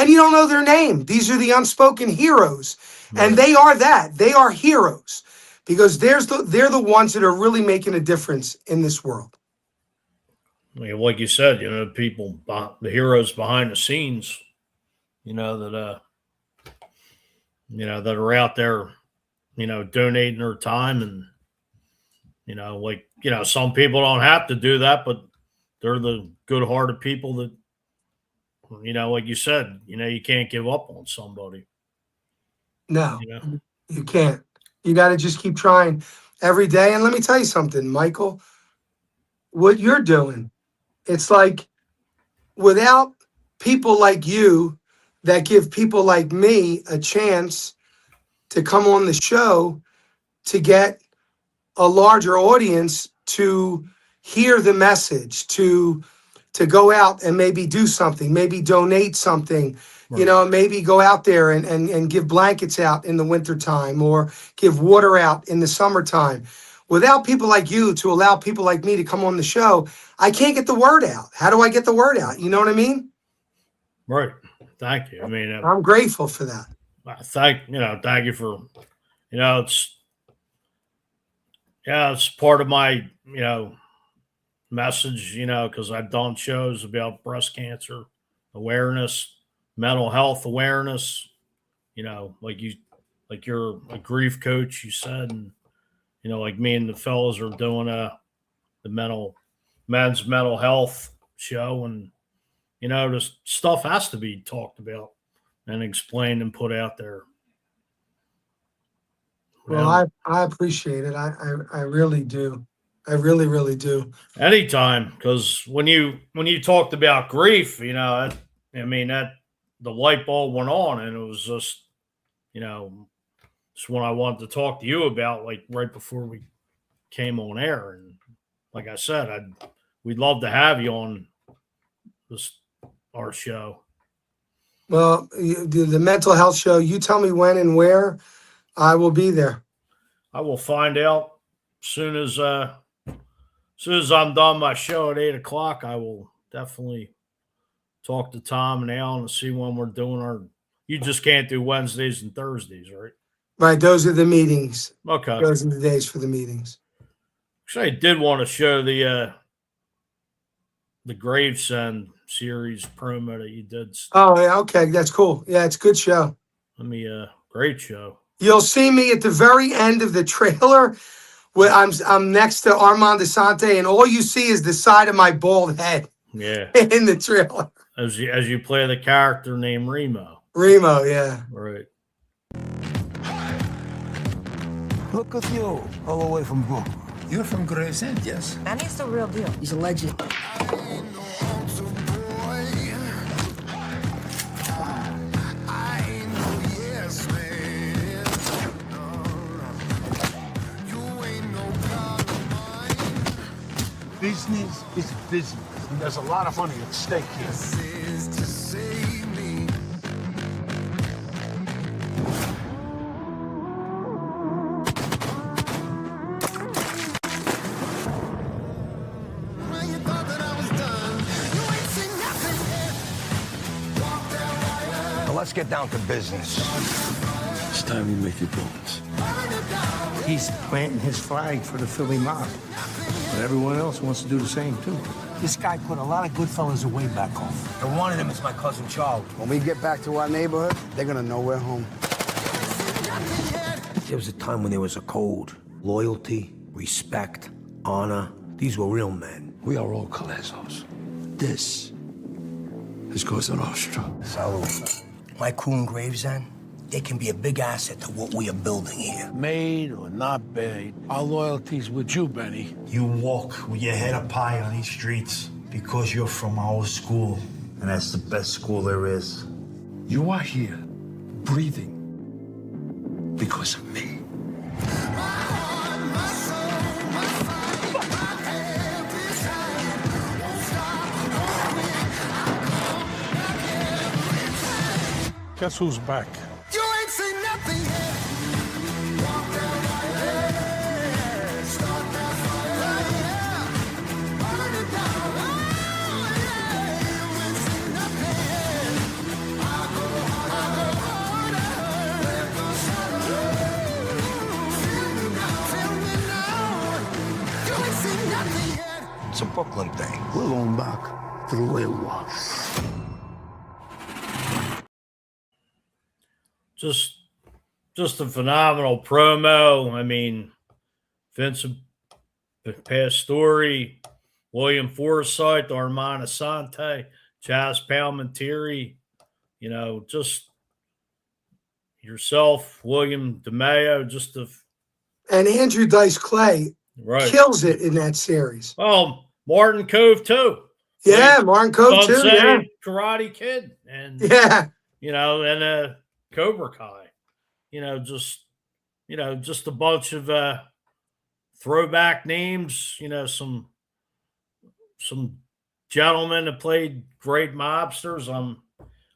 you don't know their name. These are the unspoken heroes, and they are that. They are heroes because they're the ones that are really making a difference in this world. I mean, like you said, people, the heroes behind the scenes, that that are out there, donating their time, and some people don't have to do that, but they're the good-hearted people that, like you said, you can't give up on somebody. No, you can't. You got to just keep trying every day. And let me tell you something, Michael, what you're doing, it's like without people like you that give people like me a chance to come on the show, to get a larger audience to hear the message, to go out and maybe do something, maybe donate something, maybe go out there and give blankets out in the wintertime, or give water out in the summertime. Without people like you to allow people like me to come on the show, I can't get the word out. How do I get the word out? You know what I mean? Right. Thank you. I mean, I'm grateful for that. Thank you for, it's part of my, message, because I've done shows about breast cancer awareness, mental health awareness, like you're a grief coach, you said, and, like me and the fellas are doing the men's mental health show, and, this stuff has to be talked about and explained and put out there. Well, I appreciate it. I really do. I really, really do. Anytime, because when you talked about grief, that the light bulb went on, and it was just, it's what I wanted to talk to you about, like right before we came on air. And like I said, we'd love to have you on our show. Well, the mental health show, you tell me when and where, I will be there. I will find out as soon as I'm done my show at 8:00. I will definitely talk to Tom and Alan and see when we're doing you just can't do Wednesdays and Thursdays, right? Right. Those are the meetings. Okay. Those are the days for the meetings. Actually, I did want to show the Gravesend series promo that you did. Oh, yeah. Okay. That's cool. Yeah. It's a good show. Great show. You'll see me at the very end of the trailer where I'm next to Armand Asante, and all you see is the side of my bald head. Yeah. In the trailer. As you play the character named Remo. Remo, yeah. Right. Look at you, all the way from Brooklyn. You're from Gravesend, yes? Manny's the real deal. He's a legend. Business is business, and there's a lot of money at stake here. Well, let's get down to business. It's time you make your bones. He's planting his flag for the Philly mob. But everyone else wants to do the same, too. This guy put a lot of good fellas away back home. And one of them is my cousin Charles. When we get back to our neighborhood, they're gonna know we're home. There was a time when there was a code. Loyalty, respect, honor. These were real men. We are all Calezos. This is Cosa Nostra. Salud. My crew in Gravesend, they can be a big asset to what we are building here. Made or not made, our loyalty's with you, Benny. You walk with your head up high on these streets because you're from our school, and that's the best school there is. You are here breathing because of me. Guess who's back? You ain't seen nothing yet. It's a Brooklyn thing. We're going back to the way it was. Just a phenomenal promo. I mean, Vincent Pastore, William Forsythe, Armand Asante, Chaz Palminteri, just yourself, William DeMeo, just a And Andrew Dice Clay right. kills it in that series. Oh, Martin Cove too. Yeah, Martin Cove too. Yeah. Karate Kid and Yeah. and Cobra Kai. Just a bunch of throwback names. Some gentlemen that played great mobsters.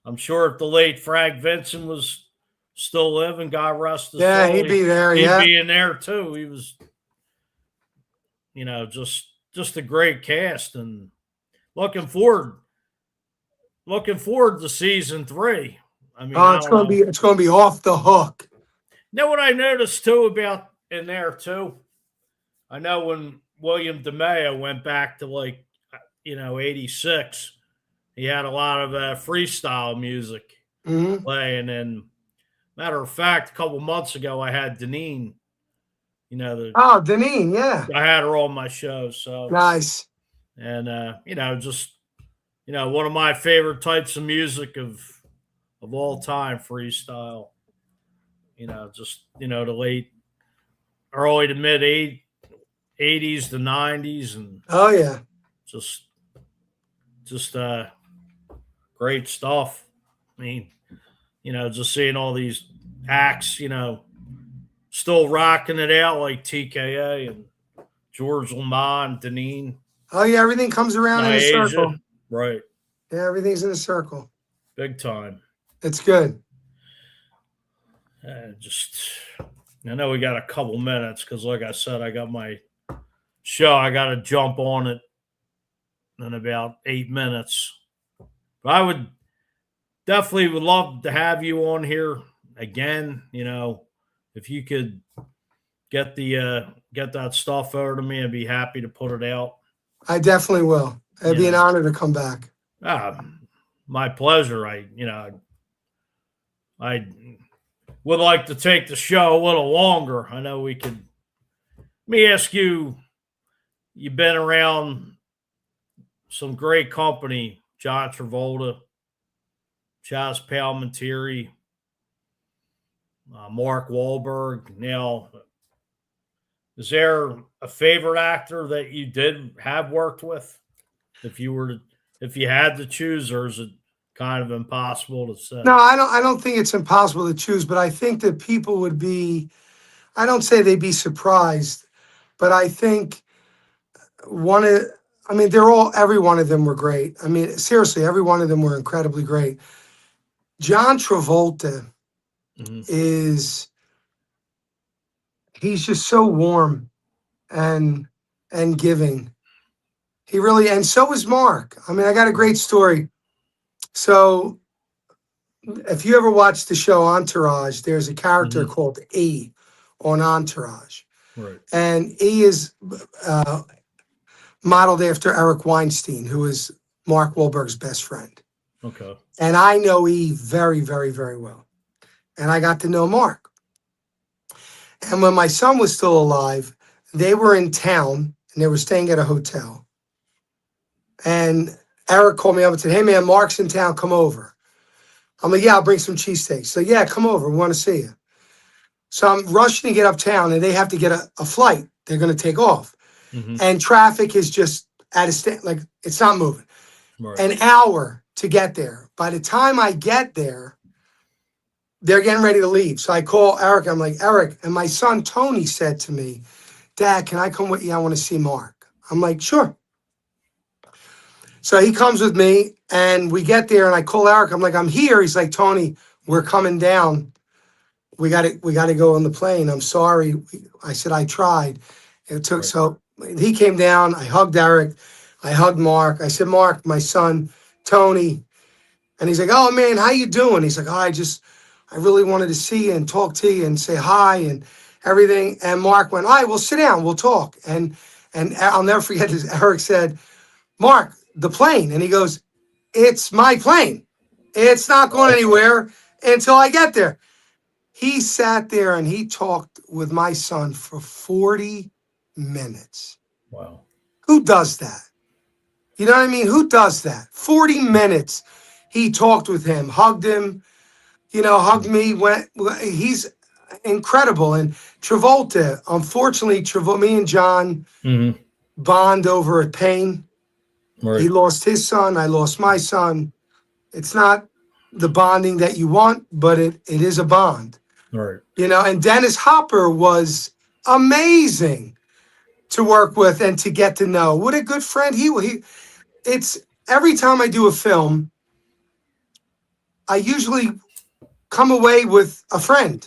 I'm sure if the late Frank Vincent was still living, God rest his soul, he'd be there. He'd be in there too. He was, just a great cast, and looking forward to season 3. I mean, it's gonna be off the hook. Know what I noticed too about in there too? I know when William DeMeo went back to 86, he had a lot of freestyle music playing. And matter of fact, a couple months ago, I had Deneen. Deneen, yeah. I had her on my show. So nice. And one of my favorite types of music of all time, freestyle. The late, early to mid 80s to 90s, and oh yeah, just great stuff. I mean, just seeing all these acts, still rocking it out like TKA and George Lamont, Deneen. Oh yeah, everything comes around in a circle. Right. Yeah, everything's in a circle. Big time. It's good. I know we got a couple minutes because, like I said, I got my show. I got to jump on it in about 8 minutes. But I would love to have you on here again. If you could get that stuff over to me, I'd be happy to put it out. I definitely will. It'd be an honor to come back. My pleasure. I would like to take the show a little longer. I know we could. Let me ask you, you've been around some great company, John Travolta, Chaz Palminteri, Mark Wahlberg. Now, is there a favorite actor that you did have worked with? If you had to choose, or is it kind of impossible to say? No, I don't think it's impossible to choose, but I think that people would be, I don't say they'd be surprised, but I think every one of them were great. I mean, seriously, every one of them were incredibly great. John Travolta he's just so warm and giving. He really, and so is Mark. I mean, I got a great story. So if you ever watch the show Entourage, there's a character called E on Entourage. Right. And E is modeled after Eric Weinstein, who is Mark Wahlberg's best friend. Okay. And I know E very, very, very well. And I got to know Mark. And when my son was still alive, they were in town and they were staying at a hotel. And Eric called me up and said, "Hey man, Mark's in town, come over." I'm like, "Yeah, I'll bring some cheesesteaks." So yeah, come over, we want to see you. So I'm rushing to get uptown and they have to get a flight. They're going to take off. And traffic is just at a stand, like it's not moving. Right. An hour to get there. By the time I get there, they're getting ready to leave. So I call Eric. I'm like, Eric, and my son Tony said to me, Dad, can I come with you? I want to see Mark. I'm like, sure. So he comes with me and we get there and I call Eric. I'm like, I'm here. He's like, Tony, we're coming down. We got to go on the plane. I'm sorry. I said, I tried. It took, so he came down. I hugged Eric. I hugged Mark. I said, Mark, my son, Tony. And he's like, oh man, how you doing? He's like, I really wanted to see you and talk to you and say hi and everything. And Mark went, all right, well, sit down. We'll talk. And I'll never forget this. Eric said, Mark, the plane. And he goes, it's my plane. It's not going anywhere until I get there. He sat there and he talked with my son for 40 minutes. Wow. Who does that? You know what I mean? Who does that? 40 minutes. He talked with him, hugged him, hugged me. He's incredible. And Travolta, unfortunately, me and John bond over a pain. Right. He lost his son. I lost my son. It's not the bonding that you want, but it is a bond. Right. And Dennis Hopper was amazing to work with and to get to know. What a good friend it's every time I do a film, I usually come away with a friend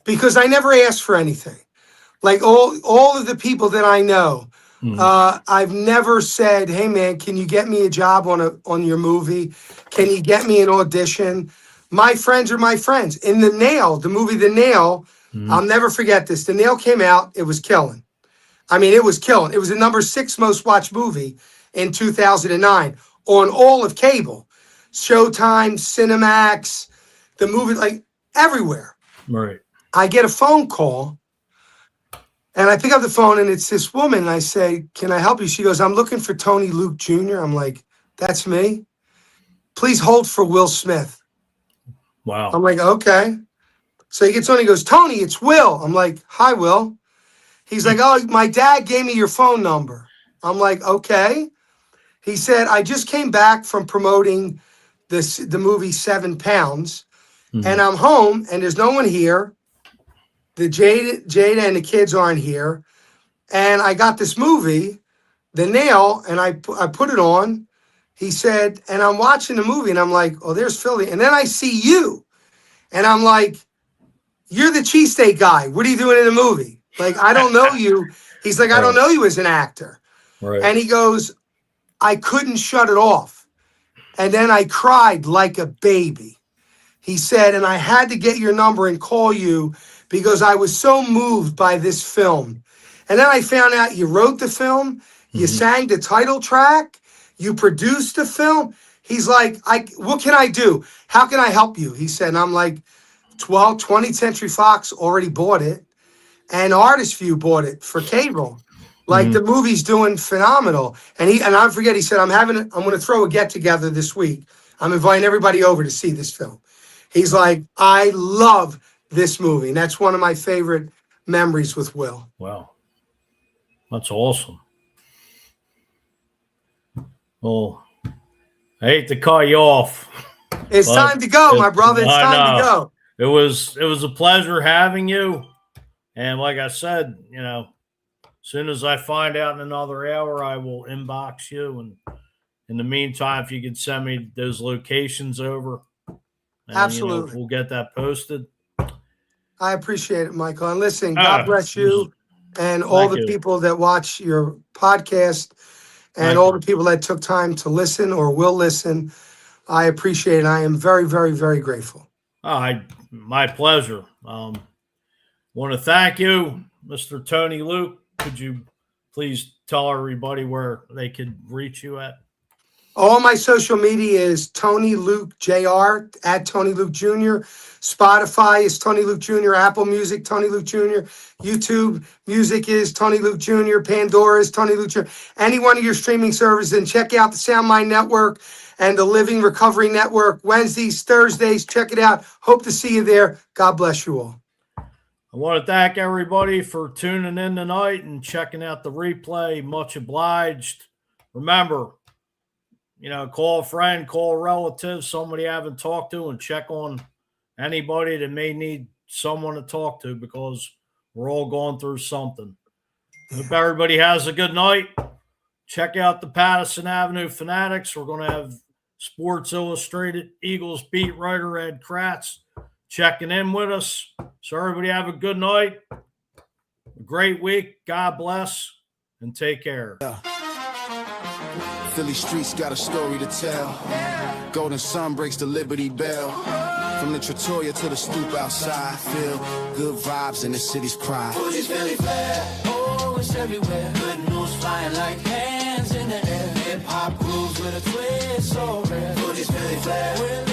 because I never ask for anything. Like all of the people that I know, I've never said, hey man, can you get me a job on your movie? Can you get me an audition? My friends are my friends. In the movie The Nail, I'll never forget this. The Nail came out, it was killing. I mean, it was killing. It was the number 6 most watched movie in 2009 on all of cable. Showtime, Cinemax, the movie, like everywhere. Right. I get a phone call and I pick up the phone and it's this woman. And I say, can I help you? She goes, I'm looking for Tony Luke Jr. I'm like, that's me. Please hold for Will Smith. Wow. I'm like, okay. So he gets on, he goes, Tony, it's Will. I'm like, hi, Will. He's like, oh, my dad gave me your phone number. I'm like, okay. He said, I just came back from promoting the movie 7 Pounds, and I'm home, and there's no one here. The Jada and the kids aren't here. And I got this movie, The Nail, and I put it on. He said, and I'm watching the movie, and I'm like, oh, there's Philly. And then I see you, and I'm like, you're the cheesesteak guy. What are you doing in the movie? Like, I don't know you. He's like, I don't know you as an actor. Right. And he goes, I couldn't shut it off. And then I cried like a baby. He said, and I had to get your number and call you because I was so moved by this film. And then I found out you wrote the film, you sang the title track, you produced the film. He's like, what can I do? How can I help you? He said, and I'm like, 20th Century Fox already bought it, and Artist View bought it for cable. Like the movie's doing phenomenal. And I forget, he said, I'm going to throw a get together this week. I'm inviting everybody over to see this film. He's like, I love this movie. And that's one of my favorite memories with Will. Wow. That's awesome. Well, I hate to cut you off. It's time to go, my brother. It's time to go. It was a pleasure having you. And like I said, as soon as I find out in another hour, I will inbox you. And in the meantime, if you could send me those locations over, and, absolutely, we'll get that posted. I appreciate it, Michael. And listen, God bless you and all the people that watch your podcast and all the people that took time to listen or will listen. I appreciate it. I am very, very, very grateful. My pleasure. Want to thank you, Mr. Tony Luke. Could you please tell everybody where they could reach you at? All my social media is Tony Luke Jr. at Tony Luke Jr. Spotify is Tony Luke Jr. Apple Music, Tony Luke Jr. YouTube Music is Tony Luke Jr. Pandora is Tony Luke Jr. Any one of your streaming services, and check out the Sound Mind Network and the Living Recovery Network Wednesdays, Thursdays. Check it out. Hope to see you there. God bless you all. I want to thank everybody for tuning in tonight and checking out the replay. Much obliged. Remember, call a friend, call a relative, somebody you haven't talked to, and check on anybody that may need someone to talk to, because we're all going through something. Hope everybody has a good night. Check out the Patterson Avenue Fanatics. We're going to have Sports Illustrated Eagles beat writer Ed Kratz checking in with us. So everybody have a good night, a great week. God bless, and take care. Philly streets got a story to tell. Golden sun breaks the Liberty Bell. From the Trattoria to the stoop outside, feel good vibes in the city's pride. Fuji's Philly flair, oh, it's everywhere. Good news flying like hands in the air. Hip hop grooves with a twist, so rare. Fuji's Philly flair.